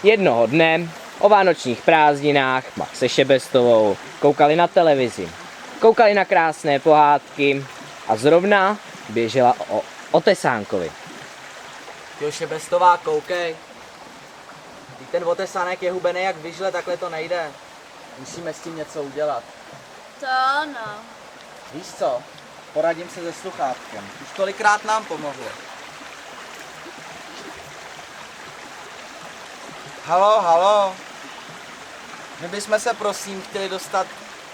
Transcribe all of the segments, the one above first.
Jednoho dne o vánočních prázdninách se Šebestovou koukali na televizi. Koukali na krásné pohádky a zrovna běžela o Tesánkovi. Jo, Šebestová, koukej. Teď ten otesánek je hubený jak vyžle, takhle to nejde. Musíme s tím něco udělat. To ano. Víš co? Poradím se se sluchátkem. Už tolikrát nám pomohlo. Halo, halo. My bychom se prosím chtěli dostat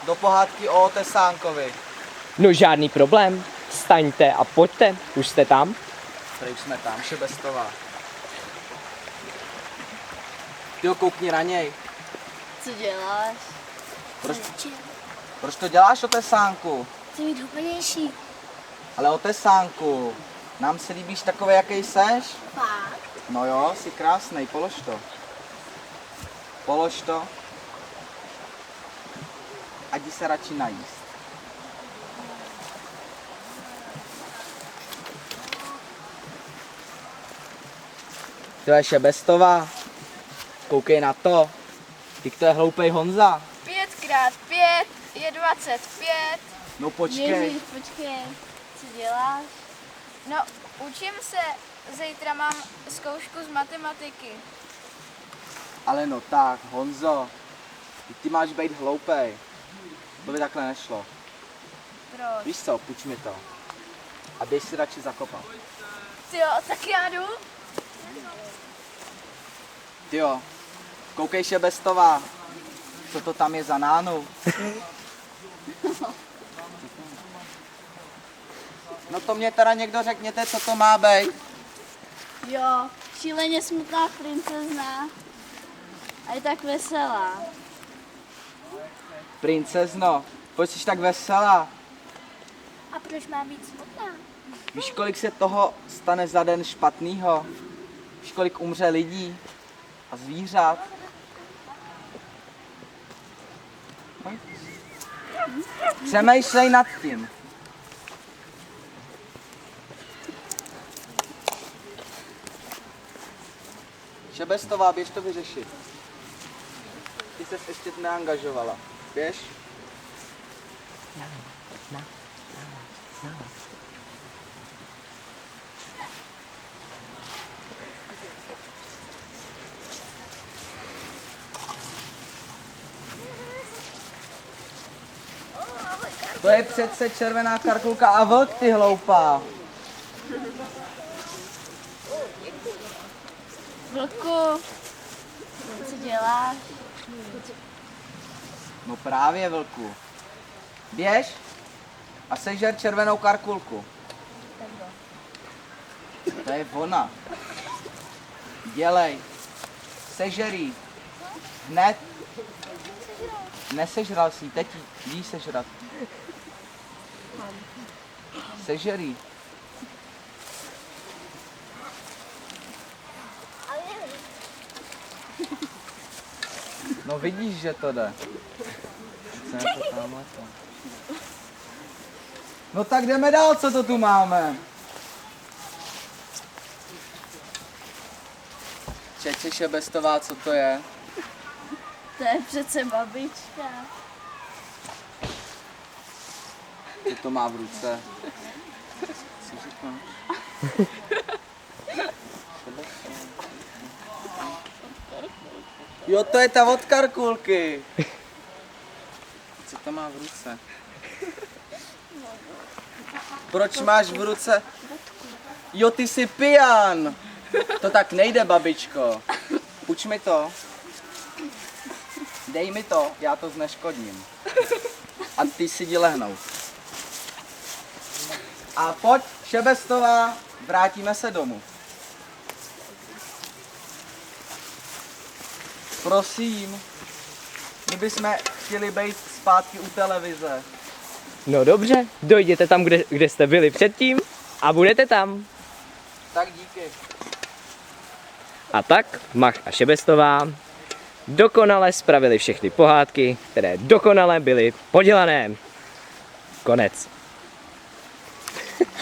do pohádky o Tesánkovi. No žádný problém, staňte a pojďte, už jste tam? Tady už jsme tam, Šebestová. Tyjo, koukni na něj. Co děláš? Proč to děláš o Tesánku? Chci mít hubenější. Ale o Tesánku. Nám se líbíš takový, jaký seš? Fakt? No jo, jsi krásnej, polož to. Polož to. A jdi se radši najíst. To je Šebestová. Koukej na to. Ty to je hloupej Honza. 5x5 je 25. No počkej. Ježíš, počkej. Co děláš? No, učím se. Zítra mám zkoušku z matematiky. Ale no tak, Honzo. Ty máš být hloupej. To by takhle nešlo. Proč? Víš co, půjč mi to. A běž si radši zakopat. Jo, tak já jdu. Tyjo, koukej Šebestová. Co to tam je za nánu? No to mě teda někdo řekněte, co to má být. Jo, šíleně smutná princezna. A je tak veselá. Princezno, proč jsi tak veselá? A proč má být smutná? Víš, kolik se toho stane za den špatnýho? Víš, kolik umře lidí a zvířat? Přemýšlej nad tím. Šebestová, běž to vyřešit. Ty ses ještě neangažovala. Běž. To je přece červená karkulka a vlk, ty hloupá. Vlku, co děláš? No právě, vlku. Běž a sežer červenou karkulku. To je ona. Dělej. Sežerí. Hned. Nesežral jsi, teď jí sežrat. Sežerí. No vidíš, že to jde. Co je to tamhle to? No tak jdeme dál, co to tu máme? Čeče Šebestová, co to je? To je přece babička. Co to má v ruce? Co říkáš? Jo, to je ta od karkulky. Co to má v ruce? Proč máš v ruce? Jo, ty jsi pijan. To tak nejde, babičko. Půjč mi to. Dej mi to, já to zneškodním. A ty si jdi lehnout. A pojď, Šebestová, vrátíme se domů. Prosím, my bychom chtěli být zpátky u televize. No dobře, dojděte tam, kde jste byli předtím a budete tam. Tak díky. A tak Mach a Šebestová dokonale spravili všechny pohádky, které dokonale byly podělané. Konec.